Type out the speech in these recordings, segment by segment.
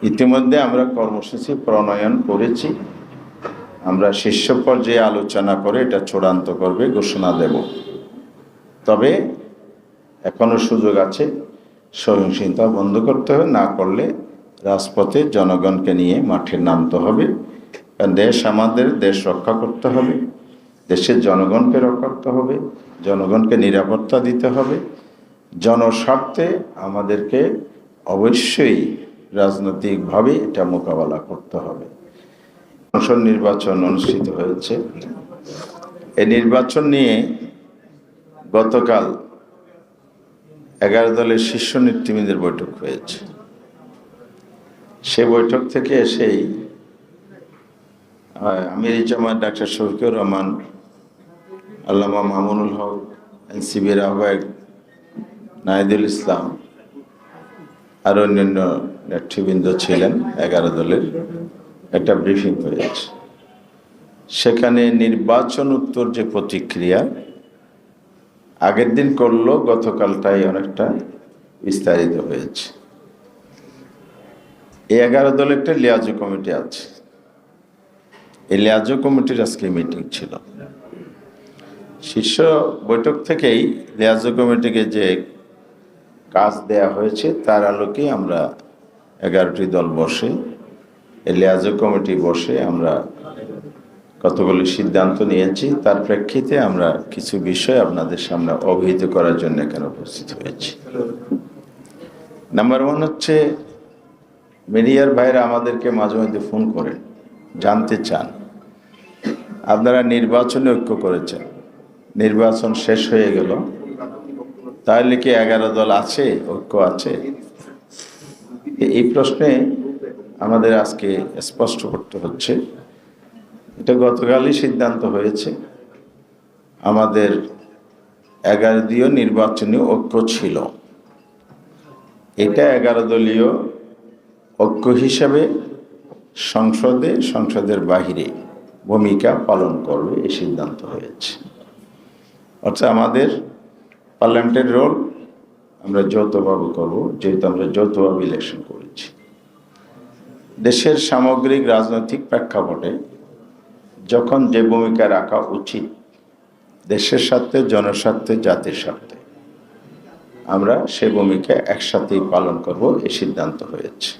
ইতিমধ্যে আমরা কর্মসূচি প্রণয়ন করেছি। আমরা শীর্ষ পর্যায়ে আলোচনা করে এটা চূড়ান্ত করবে ঘোষণা দেব। তবে এখনো সুযোগ আছে, সহিংসতা বন্ধ করতে হবে, না করলে রাজপথে জনগণকে নিয়ে মাঠে নামতে হবে। কারণ দেশ আমাদের, দেশ রক্ষা করতে হবে, দেশের জনগণকে রক্ষা করতে হবে, জনগণকে নিরাপত্তা দিতে হবে। জনস্বার্থে আমাদেরকে অবশ্যই রাজনৈতিকভাবে এটা মোকাবেলা করতে হবে। সংসদ নির্বাচন অনুষ্ঠিত হয়েছে। এই নির্বাচন নিয়ে গতকাল 11 দলের শীর্ষ নেতৃবৃন্দের বৈঠক হয়েছে। সে বৈঠক থেকে এসেই আমির জামাত ডাক্তার শফিকুর রহমান, আল্লামা মামুনুল হক, এনসিবির আহ্বায়ক নাহিদুল ইসলাম আর অন্যান্য নেতৃবৃন্দ ছিলেন। 11 দলের একটা ব্রিফিং হয়েছে। সেখানে নির্বাচন উত্তর যে প্রতিক্রিয়া আগের দিন করলো, গতকালটাই অনেকটা বিস্তারিত হয়েছে। এই 11 দলের একটা লিয়াজু কমিটি আছে। এই লিয়াজু কমিটির আজকে মিটিং ছিল। শীর্ষ বৈঠক থেকেই লিয়াজু কমিটিকে যে কাজ দেয়া হয়েছে তার আলোকে আমরা 11টি দল বসে, এই লিয়াজু কমিটি বসে আমরা কতগুলি সিদ্ধান্ত নিয়েছি। তার প্রেক্ষিতে আমরা কিছু বিষয় আপনাদের সামনে অবহিত করার জন্য এখানে উপস্থিত হয়েছি। নাম্বার 1 হচ্ছে, মিডিয়ার ভাইরা আমাদেরকে মাঝে মধ্যে ফোন করেন, জানতে চান আপনারা নির্বাচনে ঐক্য করেছেন, নির্বাচন শেষ হয়ে গেল, তাহলে কি 11 দল আছে, ঐক্য আছে? এই প্রশ্নে আমাদের আজকে স্পষ্ট করতে হচ্ছে, এটা গতকালই সিদ্ধান্ত হয়েছে। আমাদের 11 দলীয় নির্বাচনী ঐক্য ছিল। এটা 11 দলীয় ঐক্য হিসাবে সংসদের বাহিরে ভূমিকা পালন করবে, এই সিদ্ধান্ত হয়েছে। অর্থাৎ আমাদের পার্লামেন্টের রোল আমরা যৌথভাবে করব, যেহেতু আমরা যৌথভাবে ইলেকশন করেছি। দেশের সামগ্রিক রাজনৈতিক প্রেক্ষাপটে যখন যে ভূমিকা রাখা উচিত, দেশের স্বার্থে, জনস্বার্থে, জাতির স্বার্থে, আমরা সে ভূমিকা একসাথেই পালন করব, এই সিদ্ধান্ত হয়েছে।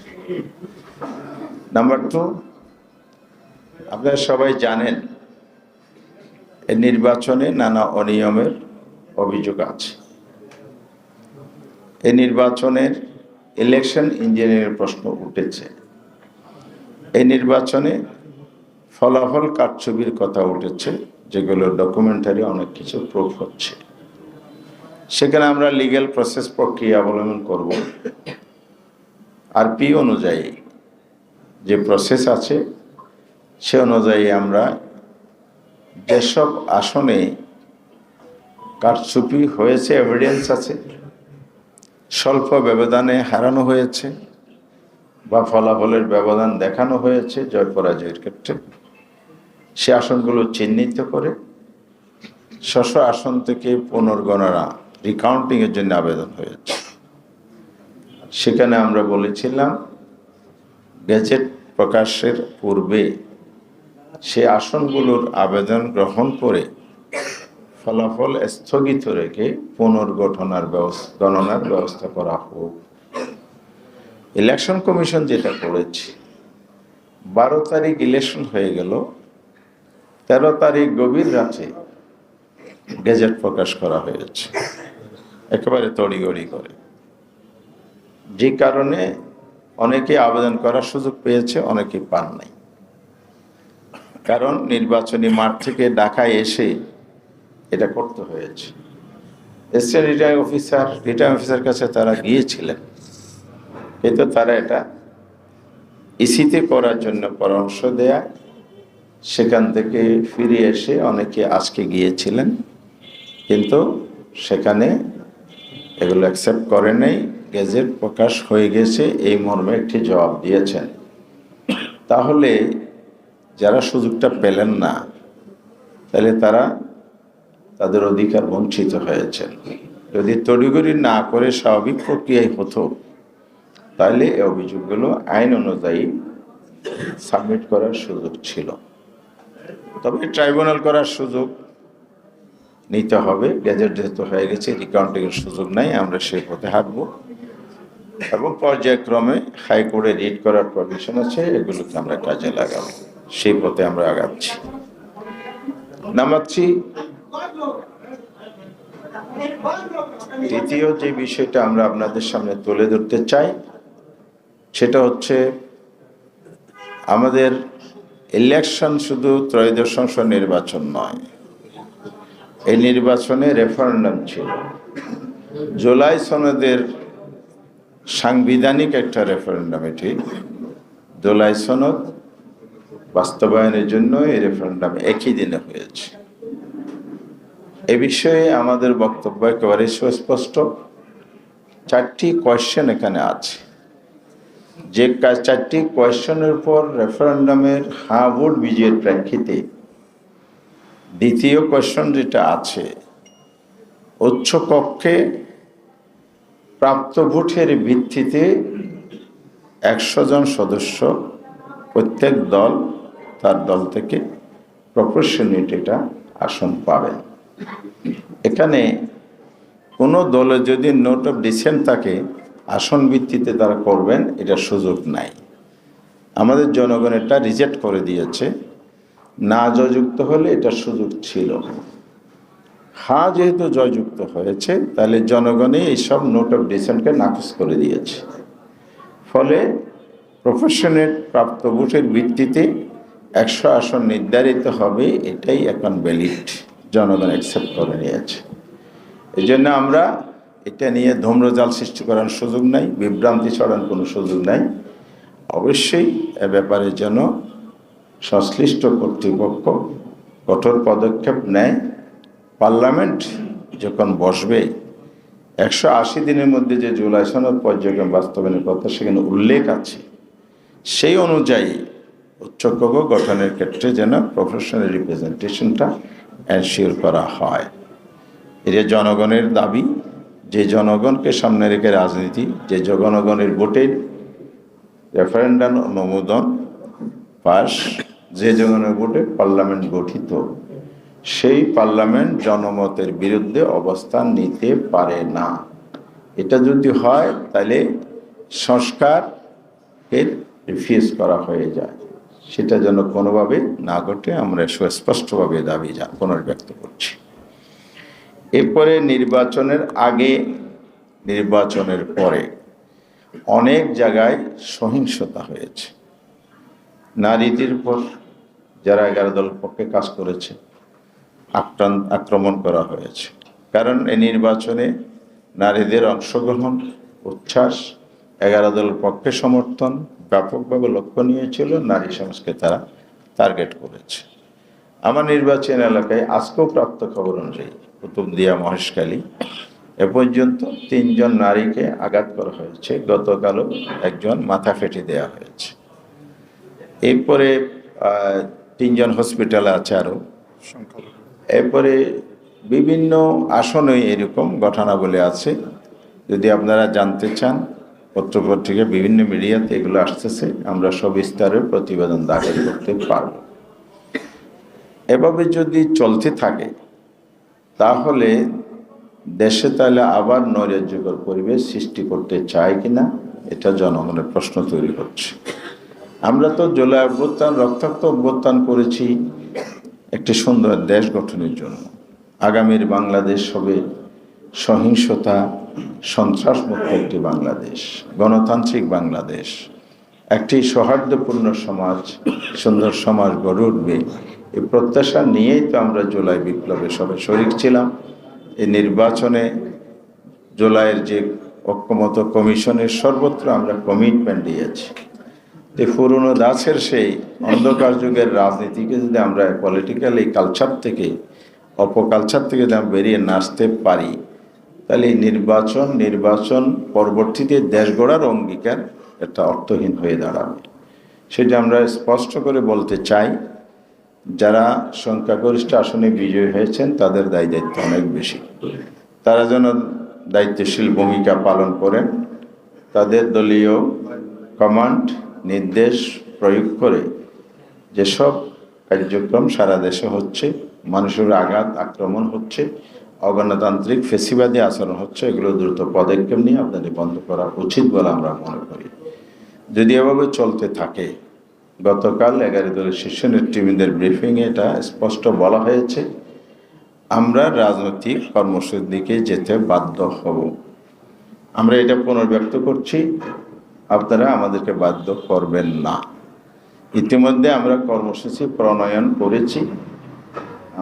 নাম্বার 2, আপনারা সবাই জানেন এই নির্বাচনে নানা অনিয়মের অভিযোগ আছে। এই নির্বাচনের ইলেকশন ইঞ্জিনিয়ারিং প্রশ্ন উঠেছে। এই নির্বাচনে ফলাফল কারচুপির কথা উঠেছে, যেগুলো ডকুমেন্টারি অনেক কিছু প্রুফ হচ্ছে। সেখানে আমরা লিগ্যাল প্রসেস প্রক্রিয়া অবলম্বন করব। আরপি অনুযায়ী যে প্রসেস আছে সে অনুযায়ী আমরা যেসব আসনে কারচুপি হয়েছে, এভিডেন্স আছে, স্বল্প ব্যবধানে হারানো হয়েছে বা ফলাফলের ব্যবধান দেখানো হয়েছে জয় পরাজয়ের ক্ষেত্রে, সে আসনগুলো চিহ্নিত করে স্ব আসন থেকে পুনর্গণনা, রিকাউন্টিংয়ের জন্য আবেদন হয়েছে। সেখানে আমরা বলেছিলাম গেজেট প্রকাশের পূর্বে সে আসনগুলোর আবেদন গ্রহণ করে ফলাফল স্থগিত রেখে পুনর্গঠনার গণনার ব্যবস্থা করা হোক। ইলেকশন কমিশন যেটা করেছে, 12 তারিখ ইলেকশন হয়ে গেল, 13 তারিখ গভীর রাতে গেজেট প্রকাশ করা হয়েছে, একেবারে তড়িগড়ি করে। যে কারণে অনেকে আবেদন করার সুযোগ পেয়েছে, অনেকে পান নাই। কারণ নির্বাচনী মাঠ থেকে ঢাকায় এসে এটা করতে হয়েছে। এসিস্ট্যান্ট রিটার্নিং অফিসার কাছে তারা গিয়েছিলেন, কিন্তু তারা এটা ইসিতে করার জন্য পরামর্শ দেয়া, সেখান থেকে ফিরে এসে অনেকে আজকে গিয়েছিলেন, কিন্তু সেখানে এগুলো অ্যাকসেপ্ট করে নাই। গেজেট প্রকাশ হয়ে গেছে এই মর্মে একটি জবাব দিয়েছেন। তাহলে যারা সুযোগটা পেলেন না, তাহলে তারা তাদের অধিকার বঞ্চিত হয়েছেন। যদি তড়িঘড়ি না করে স্বাভাবিক প্রক্রিয়ায় হতো, তাহলে এই অভিযোগগুলো আইন অনুযায়ী সাবমিট করার সুযোগ ছিল। তবে ট্রাইব্যুনাল করার সুযোগ নিতে হবে। গেজেট যেহেতু হয়ে গেছে, রিকাউন্টিংয়ের সুযোগ নাই, আমরা সেই পথে হাঁটবো এবং পর্যায়ক্রমে হাইকোর্টে রিট করার প্রভিশন আছে, এগুলোকে আমরা কাজে লাগাবো। সেই পথে আমরা আগাচ্ছি। নামাচ্ছি দ্বিতীয় যে বিষয়টা আমরা আপনাদের সামনে তুলে ধরতে চাই, সেটা হচ্ছে আমাদের ইলেকশন শুধু ত্রয়োদশ সংসদ নির্বাচন নয়, এই নির্বাচনে রেফারেন্ডাম ছিল। জুলাই সনদের সাংবিধানিক একটা রেফারেন্ডাম, এটি জুলাই সনদ বাস্তবায়নের জন্য এই রেফারেন্ডাম একই দিনে হয়েছে। এ বিষয়ে আমাদের বক্তব্য একেবারে সুস্পষ্ট। 4টি কোয়েশ্চেন এখানে আছে, যে 4টি কোয়েশ্চেনের উপর রেফারেন্ডামের হ্যাঁ ভোট বিজয়ের প্রেক্ষিতে দ্বিতীয় কোয়েশ্চেন যেটা আছে, উচ্চ কক্ষে প্রাপ্ত ভোটের ভিত্তিতে 100 জন সদস্য প্রত্যেক দল তার দল থেকে প্রপোর্শনেট এটা আসন পাবেন। এখানে কোনো দলে যদি নোট অফ ডিসেন্ট থাকে, আসন ভিত্তিতে তারা করবেন, এটা সুযোগ নাই। আমাদের জনগণ এটা রিজেক্ট করে দিয়েছে। না জয়যুক্ত হলে এটা সুযোগ ছিল। হ্যাঁ যেহেতু জয়যুক্ত হয়েছে, তাহলে জনগণই এইসব নোট অফ ডিসেন্টকে নাকচ করে দিয়েছে। ফলে প্রপোর্শনেট প্রাপ্ত ভোটের ভিত্তিতে 100 আসন নির্ধারিত হবে, এটাই এখন ভ্যালিড, জনগণ অ্যাকসেপ্ট করে নিয়েছে। এই জন্য আমরা এটা নিয়ে ধূম্রজাল সৃষ্টি করার সুযোগ নাই, বিভ্রান্তি ছড়ানোর কোনো সুযোগ নাই। অবশ্যই এ ব্যাপারে যেন সংশ্লিষ্ট কর্তৃপক্ষ কঠোর পদক্ষেপ নেয়। পার্লামেন্ট যখন বসবে, 180 দিনের মধ্যে যে জুলাই সনদ পর্যায়ক্রমে বাস্তবায়নের কথা সেখানে উল্লেখ আছে, সেই অনুযায়ী উচ্চকক্ষ গঠনের ক্ষেত্রে যেন প্রফেশনাল রিপ্রেজেন্টেশনটা এনশিওর করা হয়। এটা জনগণের দাবি। যে জনগণকে সামনে রেখে রাজনীতি, যে জনগণের ভোটের রেফারেন্ডাম অনুমোদন পাস, যে জনগণের ভোটে পার্লামেন্ট গঠিত, সেই পার্লামেন্ট জনমতের বিরুদ্ধে অবস্থান নিতে পারে না। এটা যদি হয়, তাহলে সংস্কারের রিফিউজ করা হয়ে যায়। সেটা যেন কোনোভাবে না ঘটে, আমরা সুস্পষ্টভাবে দাবি পুনর্ব্যক্ত করছি। এরপরে নির্বাচনের আগে, নির্বাচনের পরে অনেক জায়গায় সহিংসতা হয়েছে। নারীদের উপর যারা 11 দল পক্ষে কাজ করেছে আক্রমণ করা হয়েছে। কারণ এই নির্বাচনে নারীদের অংশগ্রহণ, উচ্ছ্বাস, 11 দল পক্ষে সমর্থন ব্যাপকভাবে লক্ষণীয় ছিল। নারী সমাজকে তারা টার্গেট করেছে। আমার নির্বাচন এলাকায় আজকেও প্রাপ্ত খবর অনুযায়ী কুতুবদিয়া, মহেশখালী, এ পর্যন্ত 3 জন নারীকে আঘাত করা হয়েছে। গতকালও একজন মাথা ফেটে দেওয়া হয়েছে। এরপরে 3 জন হসপিটালে আছে আরও। এরপরে বিভিন্ন আসনে এরকম ঘটনাবলী আছে। যদি আপনারা জানতে চান, পত্রপত্রিকা বিভিন্ন মিডিয়াতে এগুলো আসতেছে, আমরা সবিস্তারে প্রতিবেদন দাখিল করতে পারব। এভাবে যদি চলতে থাকে, তাহলে দেশে তাহলে আবার নৈরাজ্যকর পরিবেশ সৃষ্টি করতে চায় কিনা, এটা জনগণের প্রশ্ন তৈরি হচ্ছে। আমরা তো জুলাই অভ্যুত্থান, রক্তাক্ত অভ্যুত্থান করেছি একটি সুন্দর দেশ গঠনের জন্য। আগামীর বাংলাদেশ হবে সহিংসতা, সন্ত্রাসমুক্ত একটি বাংলাদেশ, গণতান্ত্রিক বাংলাদেশ, একটি সৌহার্দ্যপূর্ণ সমাজ, সুন্দর সমাজ গড়ে উঠবে। এই প্রত্যাশা নিয়েই তো আমরা জুলাই বিপ্লবে সবাই শরিক ছিলাম। এই নির্বাচনে জুলাইয়ের যে ঐক্যমত কমিশনের সর্বত্র আমরা কমিটমেন্ট দিয়েছি। যে পুরনো দাসের সেই অন্ধকার যুগের রাজনীতিকে যদি আমরা পলিটিক্যাল এই কালচার থেকে, অপকালচার থেকে যদি আমরা বেরিয়ে না আসতে পারি, তাহলে এই নির্বাচন পরবর্তীতে দেশ গড়ার অঙ্গীকার একটা অর্থহীন হয়ে দাঁড়াবে। সেটা আমরা স্পষ্ট করে বলতে চাই। যারা সংখ্যাগরিষ্ঠ আসনে বিজয়ী হয়েছেন, তাদের দায়িত্ব অনেক বেশি। তারা যেন দায়িত্বশীল ভূমিকা পালন করেন তাদের দলীয় কমান্ড নির্দেশ প্রয়োগ করে যেসব কার্যক্রম সারা দেশে হচ্ছে, মানুষের আঘাত আক্রমণ হচ্ছে, অগণতান্ত্রিক ফেসিবাদী আচরণ হচ্ছে, এগুলো দ্রুত পদক্ষেপ নিয়ে আপনাদের বন্ধ করা উচিত বলে আমরা মনে করি। যদি এভাবে চলতে থাকে, গতকাল 11 দলের শীর্ষ নেতৃবৃন্দের ব্রিফিংয়ে এটা স্পষ্ট বলা হয়েছে, আমরা রাজনৈতিক কর্মসূচির দিকে যেতে বাধ্য হব। আমরা এটা পুনর্ব্যক্ত করছি, আপনারা আমাদেরকে বাধ্য করবেন না। ইতিমধ্যে আমরা কর্মসূচি প্রণয়ন করেছি,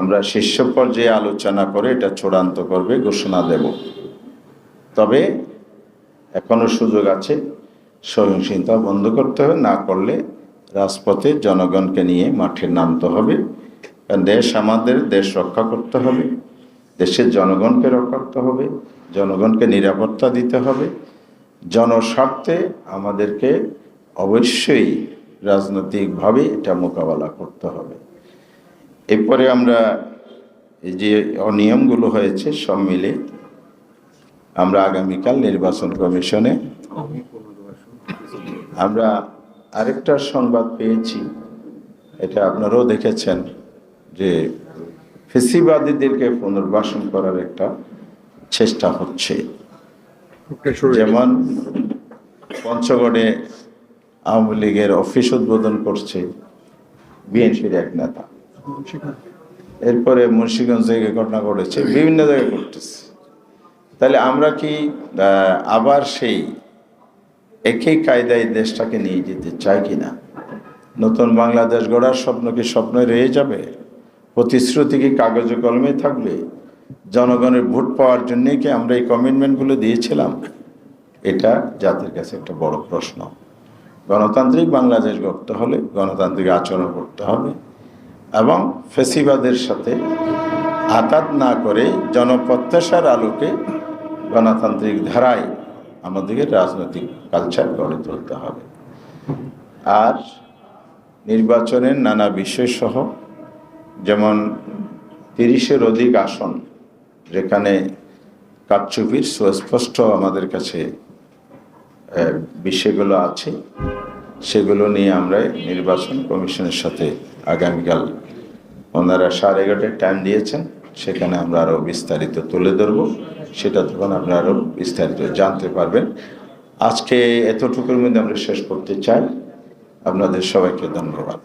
আমরা শীর্ষ পর্যায়ে আলোচনা করে এটা চূড়ান্ত করবে ঘোষণা দেব। তবে এখনো সুযোগ আছে, সহিংসতা বন্ধ করতে হবে, না করলে রাজপথে জনগণকে নিয়ে মাঠে নামতে হবে। কারণ দেশ আমাদের, দেশ রক্ষা করতে হবে, দেশের জনগণকে রক্ষা করতে হবে, জনগণকে নিরাপত্তা দিতে হবে। জনস্বার্থে আমাদেরকে অবশ্যই রাজনৈতিকভাবে এটা মোকাবেলা করতে হবে। এরপরে আমরা এই যে অনিয়মগুলো হয়েছে সব মিলে আমরা আগামীকাল নির্বাচন কমিশনে আমরা আরেকটা সংবাদ পেয়েছি, এটা আপনারাও দেখেছেন, যে ফেসিবাদীদেরকে পুনর্বাসন করার একটা চেষ্টা হচ্ছে। যেমন পঞ্চগড়ে আওয়ামী লীগের অফিস উদ্বোধন করছে বিএনপির এক নেতা, এরপরে মুন্সিগঞ্জ জায়গায় ঘটনা ঘটেছে, বিভিন্ন জায়গায় ঘটতেছে। তাহলে আমরা কি আবার সেই একই কায়দায় দেশটাকে নিয়ে যেতে চাই কিনা? নতুন বাংলাদেশ গড়ার স্বপ্ন কি স্বপ্নে রয়ে যাবে? প্রতিশ্রুতি কি কাগজে কলমে থাকবে? জনগণের ভোট পাওয়ার জন্যই কি আমরা এই কমিটমেন্টগুলো দিয়েছিলাম? এটা জাতির কাছে একটা বড় প্রশ্ন। গণতান্ত্রিক বাংলাদেশ গড়তে হলে গণতান্ত্রিক আচরণ করতে হবে এবং ফেসিবাদের সাথে আঘাত না করে জনপ্রত্যাশার আলোকে গণতান্ত্রিক ধারায় আমাদেরকে রাজনৈতিক কালচার গড়ে তুলতে হবে। আর নির্বাচনের নানা বিষয় সহ, যেমন 30-এর অধিক আসন যেখানে কারচুপির সুস্পষ্ট আমাদের কাছে বিষয়গুলো আছে, সেগুলো নিয়ে আমরা নির্বাচন কমিশনের সাথে আগামীকাল ওনারা 11:30 টাইম দিয়েছেন, সেখানে আমরা আরও বিস্তারিত তুলে ধরব। সেটা তখন আপনারা আরও বিস্তারিত জানতে পারবেন। আজকে এতটুকুর মধ্যে আমরা শেষ করতে চাই। আপনাদের সবাইকে ধন্যবাদ।